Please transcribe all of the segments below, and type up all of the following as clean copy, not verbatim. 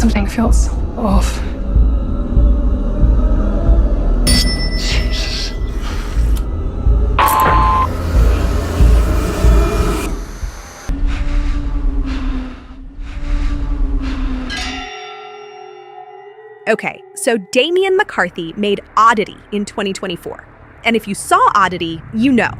Something feels off. Jesus. Okay, so Damian McCarthy made Oddity in 2024. And if you saw Oddity, you know.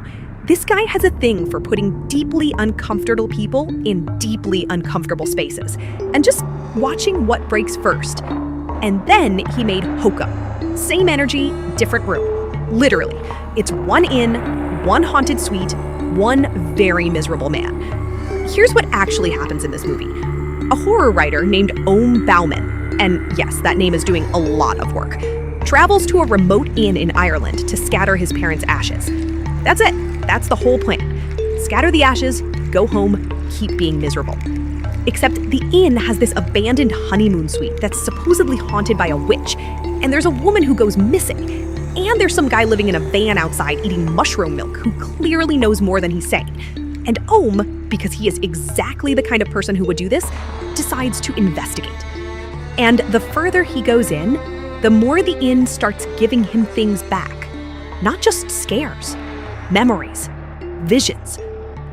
This guy has a thing for putting deeply uncomfortable people in deeply uncomfortable spaces and just watching what breaks first. And then he made Hokum. Same energy, different room. Literally, it's one inn, one haunted suite, one very miserable man. Here's what actually happens in this movie. A horror writer named Bauman, and yes, that name is doing a lot of work, travels to a remote inn in Ireland to scatter his parents' ashes. That's it. That's the whole plan. Scatter the ashes, go home, keep being miserable. Except the inn has this abandoned honeymoon suite that's supposedly haunted by a witch, and there's a woman who goes missing, and there's some guy living in a van outside eating mushroom milk who clearly knows more than he's saying. And because he is exactly the kind of person who would do this, decides to investigate. And the further he goes in, the more the inn starts giving him things back. Not just scares. Memories, visions,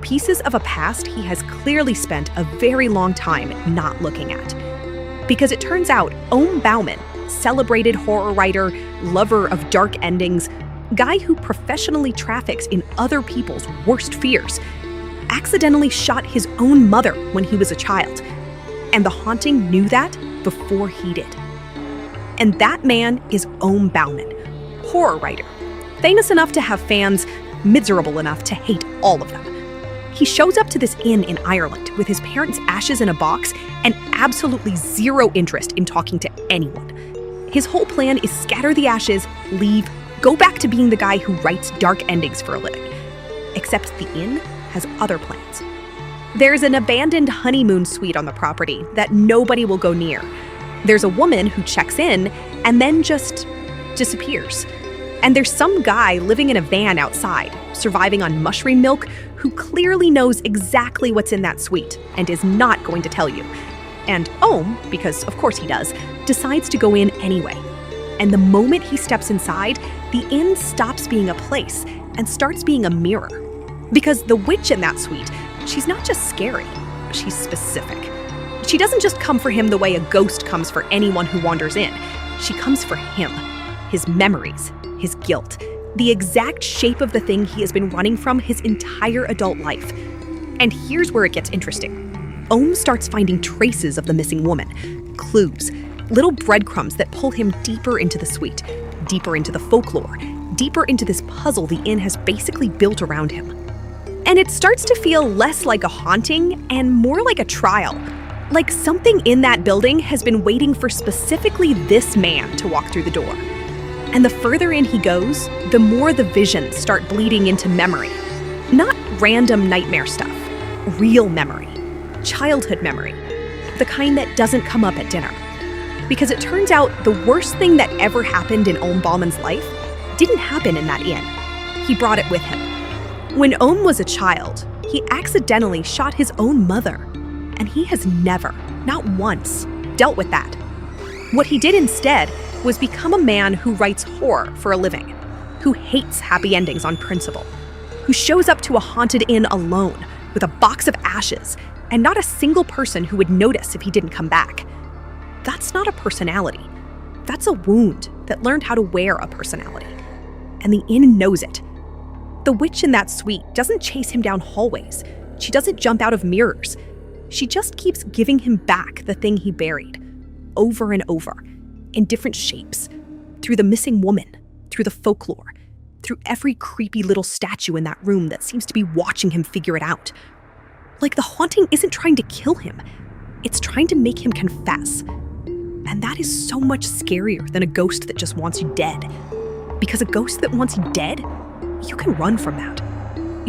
pieces of a past he has clearly spent a very long time not looking at. Because it turns out Bauman, celebrated horror writer, lover of dark endings, guy who professionally traffics in other people's worst fears, accidentally shot his own mother when he was a child. And the haunting knew that before he did. And that man is Bauman, horror writer, famous enough to have fans, miserable enough to hate all of them. He shows up to this inn in Ireland with his parents' ashes in a box and absolutely zero interest in talking to anyone. His whole plan is scatter the ashes, leave, go back to being the guy who writes dark endings for a living. Except the inn has other plans. There's an abandoned honeymoon suite on the property that nobody will go near. There's a woman who checks in and then just disappears. And there's some guy living in a van outside, surviving on mushroom milk, who clearly knows exactly what's in that suite and is not going to tell you. And because of course he does, decides to go in anyway. And the moment he steps inside, the inn stops being a place and starts being a mirror. Because the witch in that suite, she's not just scary, she's specific. She doesn't just come for him the way a ghost comes for anyone who wanders in. She comes for him, his memories, his guilt, the exact shape of the thing he has been running from his entire adult life. And here's where it gets interesting. Starts finding traces of the missing woman, clues, little breadcrumbs that pull him deeper into the suite, deeper into the folklore, deeper into this puzzle the inn has basically built around him. And it starts to feel less like a haunting and more like a trial. Like something in that building has been waiting for specifically this man to walk through the door. And the further in he goes, the more the visions start bleeding into memory. Not random nightmare stuff, real memory, childhood memory, the kind that doesn't come up at dinner. Because it turns out the worst thing that ever happened in Bauman's life didn't happen in that inn. He brought it with him. When was a child, he accidentally shot his own mother, and he has never, not once, dealt with that. What he did instead was become a man who writes horror for a living, who hates happy endings on principle, who shows up to a haunted inn alone with a box of ashes and not a single person who would notice if he didn't come back. That's not a personality. That's a wound that learned how to wear a personality. And the inn knows it. The witch in that suite doesn't chase him down hallways. She doesn't jump out of mirrors. She just keeps giving him back the thing he buried, over and over, in different shapes, through the missing woman, through the folklore, through every creepy little statue in that room that seems to be watching him figure it out. Like the haunting isn't trying to kill him, it's trying to make him confess. And that is so much scarier than a ghost that just wants you dead. Because a ghost that wants you dead, you can run from that.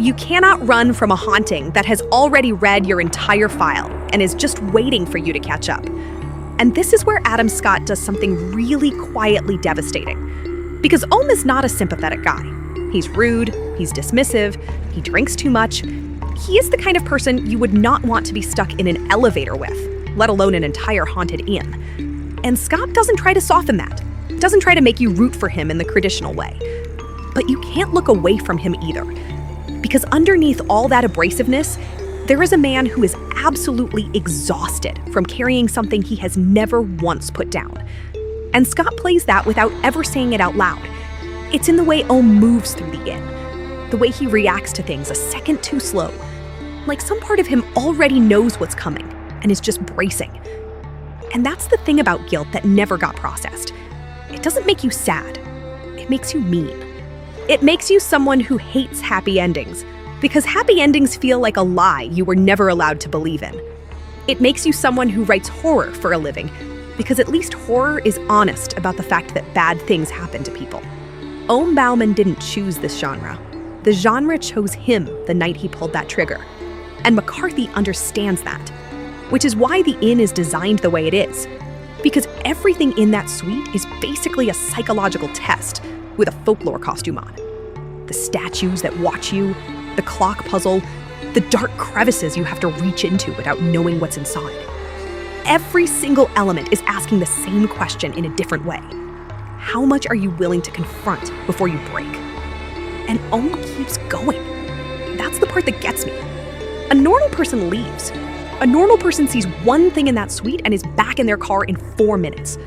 You cannot run from a haunting that has already read your entire file and is just waiting for you to catch up. And this is where Adam Scott does something really quietly devastating. Because is not a sympathetic guy. He's rude, he's dismissive, he drinks too much. He is the kind of person you would not want to be stuck in an elevator with. let alone an entire haunted inn. And Scott doesn't try to soften that, doesn't try to make you root for him in the traditional way. But you can't look away from him either, because underneath all that abrasiveness, there is a man who is absolutely exhausted from carrying something he has never once put down. And Scott plays that without ever saying it out loud. It's in the way Ohm moves through the inn, the way he reacts to things a second too slow. Like some part of him already knows what's coming and is just bracing. And that's the thing about guilt that never got processed. It doesn't make you sad. It makes you mean. It makes you someone who hates happy endings, because happy endings feel like a lie you were never allowed to believe in. It makes you someone who writes horror for a living, because at least horror is honest about the fact that bad things happen to people. Ohm Bauman didn't choose this genre. The genre chose him the night he pulled that trigger. And McCarthy understands that, which is why the inn is designed the way it is. Because everything in that suite is basically a psychological test with a folklore costume on. The statues that watch you, the clock puzzle, the dark crevices you have to reach into without knowing what's inside. Every single element is asking the same question in a different way. How much are you willing to confront before you break? And Ohm keeps going. That's the part that gets me. A normal person leaves. A normal person sees one thing in that suite and is back in their car in 4 minutes.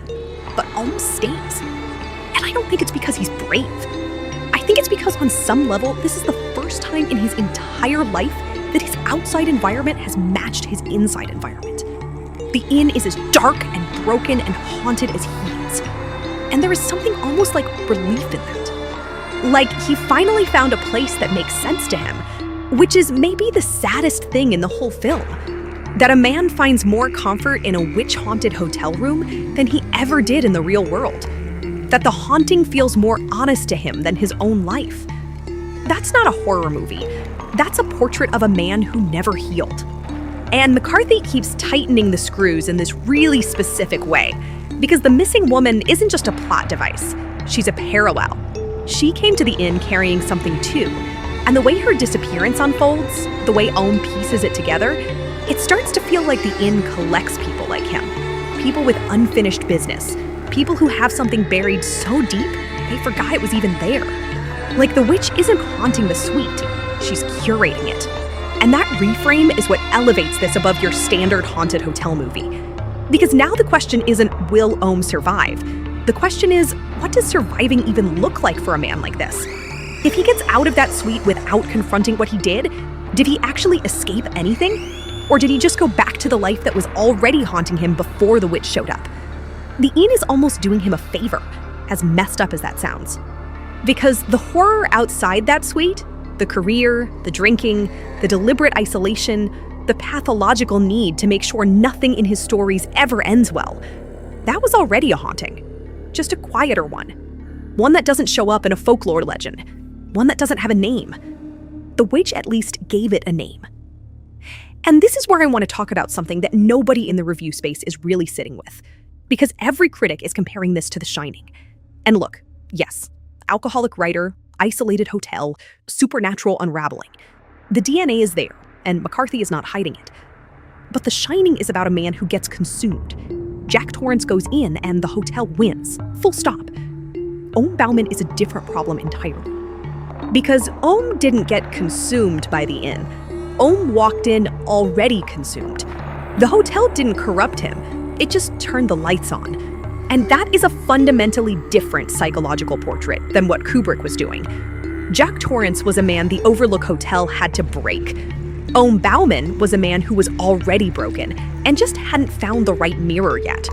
But Ohm stays. And I don't think it's because he's brave. I think it's because on some level, this is the first time in his entire life that his outside environment has matched his inside environment. The inn is as dark and broken and haunted as he is. And there is something almost like relief in that. Like he finally found a place that makes sense to him, which is maybe the saddest thing in the whole film. That a man finds more comfort in a witch-haunted hotel room than he ever did in the real world. That the haunting feels more honest to him than his own life. That's not a horror movie. That's a portrait of a man who never healed. And McCarthy keeps tightening the screws in this really specific way, because the missing woman isn't just a plot device. She's a parallel. She came to the inn carrying something too, and the way her disappearance unfolds, the way Ohm pieces it together, it starts to feel like the inn collects people like him. People with unfinished business. People who have something buried so deep, they forgot it was even there. Like the witch isn't haunting the suite, she's curating it. And that reframe is what elevates this above your standard haunted hotel movie. Because now the question isn't, will Ohm survive? The question is, what does surviving even look like for a man like this? If he gets out of that suite without confronting what he did he actually escape anything? Or did he just go back to the life that was already haunting him before the witch showed up? The inn is almost doing him a favor, as messed up as that sounds. Because the horror outside that suite, the career, the drinking, the deliberate isolation, the pathological need to make sure nothing in his stories ever ends well, that was already a haunting. Just a quieter one. One that doesn't show up in a folklore legend. One that doesn't have a name. The witch at least gave it a name. And this is where I want to talk about something that nobody in the review space is really sitting with. Because every critic is comparing this to The Shining. And look, yes, alcoholic writer, isolated hotel, supernatural unraveling. The DNA is there, and McCarthy is not hiding it. But The Shining is about a man who gets consumed. Jack Torrance goes in and the hotel wins, full stop. Ohm Bauman is a different problem entirely. Because Ohm didn't get consumed by the inn. Ohm walked in already consumed. The hotel didn't corrupt him, it just turned the lights on. And that is a fundamentally different psychological portrait than what Kubrick was doing. Jack Torrance was a man the Overlook Hotel had to break. Ohm Bauman was a man who was already broken and just hadn't found the right mirror yet.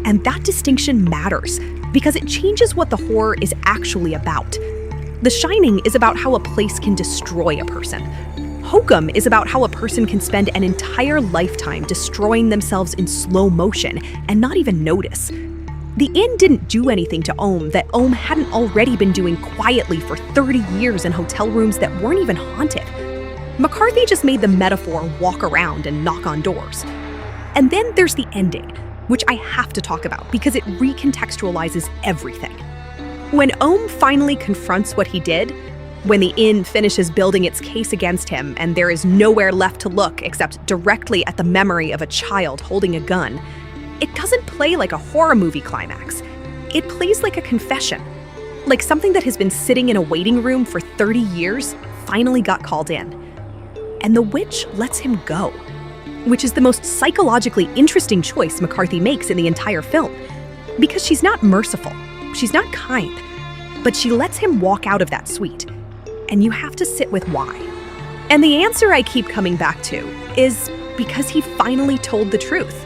And that distinction matters because it changes what the horror is actually about. The Shining is about how a place can destroy a person. Hokum is about how a person can spend an entire lifetime destroying themselves in slow motion and not even notice. The inn didn't do anything to Ohm that Ohm hadn't already been doing quietly for 30 years in hotel rooms that weren't even haunted. McCarthy just made the metaphor walk around and knock on doors. And then there's the ending, which I have to talk about because it recontextualizes everything. When Ohm finally confronts what he did, When the inn finishes building its case against him and there is nowhere left to look except directly at the memory of a child holding a gun, it doesn't play like a horror movie climax. It plays like a confession, like something that has been sitting in a waiting room for 30 years finally got called in. And the witch lets him go, which is the most psychologically interesting choice McCarthy makes in the entire film. Because she's not merciful, she's not kind, but she lets him walk out of that suite. And you have to sit with why. And the answer I keep coming back to is because he finally told the truth.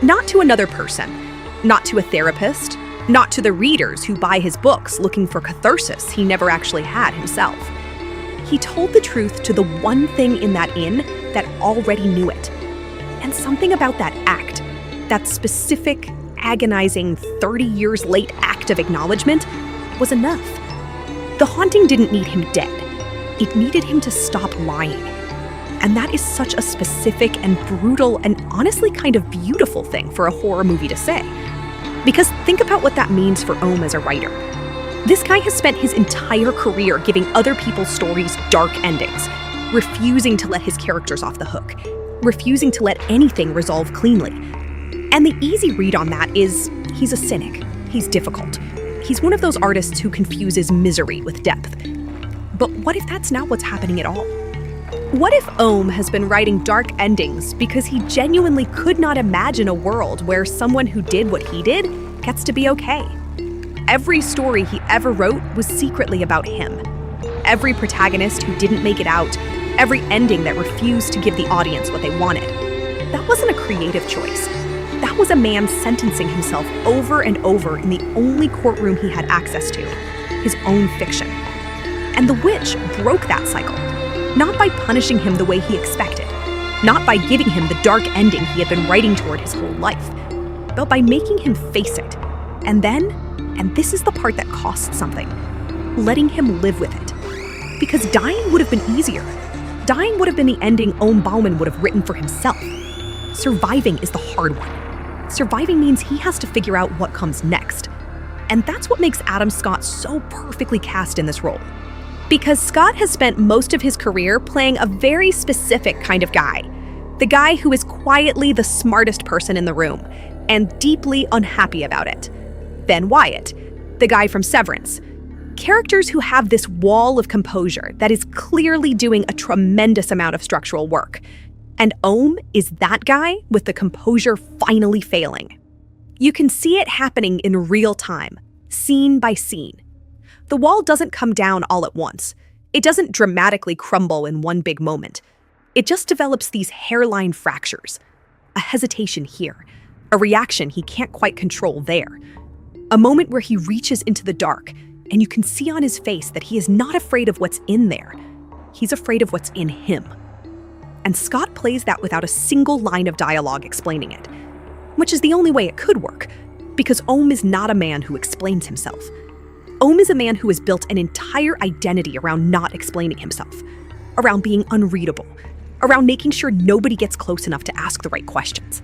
Not to another person, not to a therapist, not to the readers who buy his books looking for catharsis he never actually had himself. He told the truth to the one thing in that inn that already knew it. And something about that act, that specific, agonizing, 30 years late act of acknowledgement, was enough. The haunting didn't need him dead. It needed him to stop lying. And that is such a specific and brutal and honestly kind of beautiful thing for a horror movie to say. Because think about what that means for Ohm as a writer. This guy has spent his entire career giving other people's stories dark endings, refusing to let his characters off the hook, refusing to let anything resolve cleanly. And the easy read on that is he's a cynic. He's difficult. He's one of those artists who confuses misery with depth. But what if that's not what's happening at all? What if Ohm has been writing dark endings because he genuinely could not imagine a world where someone who did what he did gets to be okay? Every story he ever wrote was secretly about him. Every protagonist who didn't make it out, every ending that refused to give the audience what they wanted. That wasn't a creative choice. That was a man sentencing himself over and over in the only courtroom he had access to, his own fiction. And the witch broke that cycle, not by punishing him the way he expected, not by giving him the dark ending he had been writing toward his whole life, but by making him face it. And then, and this is the part that costs something, letting him live with it. Because dying would have been easier. Dying would have been the ending Ohm Bauman would have written for himself. Surviving is the hard one. Surviving means he has to figure out what comes next. And that's what makes Adam Scott so perfectly cast in this role. Because Scott has spent most of his career playing a very specific kind of guy. The guy who is quietly the smartest person in the room and deeply unhappy about it. Then Wyatt, the guy from Severance. Characters who have this wall of composure that is clearly doing a tremendous amount of structural work. And Ohm is that guy with the composure finally failing. You can see it happening in real time, scene by scene. The wall doesn't come down all at once. It doesn't dramatically crumble in one big moment. It just develops these hairline fractures. A hesitation here, a reaction he can't quite control there. A moment where he reaches into the dark, and you can see on his face that he is not afraid of what's in there. He's afraid of what's in him. And Scott plays that without a single line of dialogue explaining it, which is the only way it could work, because Ohm is not a man who explains himself. Ohm is a man who has built an entire identity around not explaining himself, around being unreadable, around making sure nobody gets close enough to ask the right questions.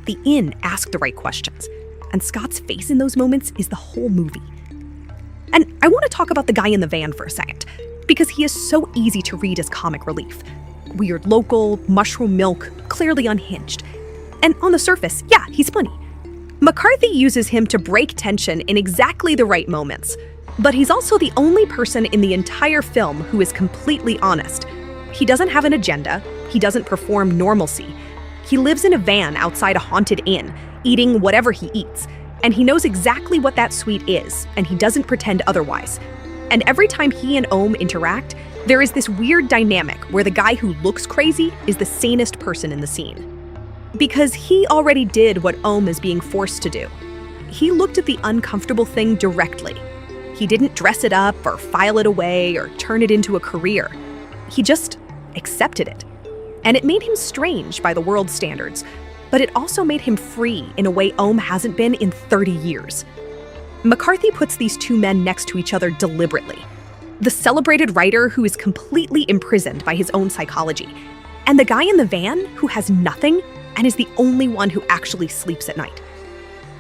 The inn asked the right questions, and Scott's face in those moments is the whole movie. And I want to talk about the guy in the van for a second, because he is so easy to read as comic relief. Weird local, mushroom milk, clearly unhinged. And on the surface, yeah, he's funny. McCarthy uses him to break tension in exactly the right moments. But he's also the only person in the entire film who is completely honest. He doesn't have an agenda. He doesn't perform normalcy. He lives in a van outside a haunted inn, eating whatever he eats. And he knows exactly what that suite is, and he doesn't pretend otherwise. And every time he and Ohm interact, there is this weird dynamic where the guy who looks crazy is the sanest person in the scene. Because he already did what Ohm is being forced to do. He looked at the uncomfortable thing directly. He didn't dress it up or file it away or turn it into a career. He just accepted it. And it made him strange by the world's standards, but it also made him free in a way Ohm hasn't been in 30 years. McCarthy puts these two men next to each other deliberately. The celebrated writer who is completely imprisoned by his own psychology, and the guy in the van who has nothing and is the only one who actually sleeps at night.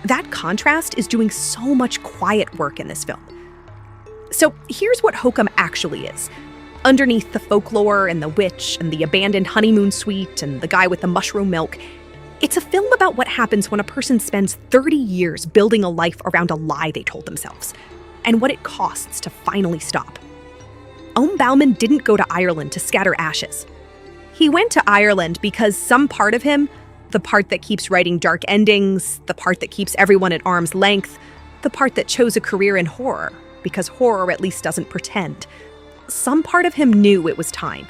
That contrast is doing so much quiet work in this film. So here's what Hokum actually is. Underneath the folklore and the witch and the abandoned honeymoon suite and the guy with the mushroom milk, it's a film about what happens when a person spends 30 years building a life around a lie they told themselves, and what it costs to finally stop. Bauman didn't go to Ireland to scatter ashes. He went to Ireland because some part of him, the part that keeps writing dark endings, the part that keeps everyone at arm's length, the part that chose a career in horror, because horror at least doesn't pretend, some part of him knew it was time.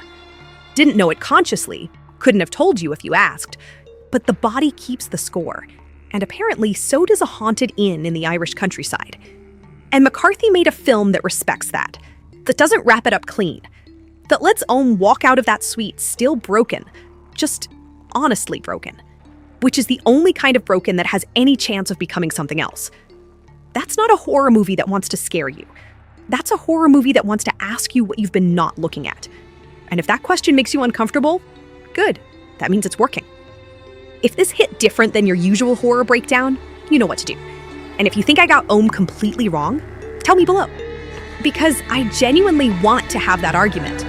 Didn't know it consciously, couldn't have told you if you asked, but the body keeps the score, and apparently so does a haunted inn in the Irish countryside. And McCarthy made a film that respects that doesn't wrap it up clean, that lets Ohm walk out of that suite still broken, just honestly broken, which is the only kind of broken that has any chance of becoming something else. That's not a horror movie that wants to scare you. That's a horror movie that wants to ask you what you've been not looking at. And if that question makes you uncomfortable, good, that means it's working. If this hit different than your usual horror breakdown, you know what to do. And if you think I got Ohm completely wrong, tell me below. Because I genuinely want to have that argument.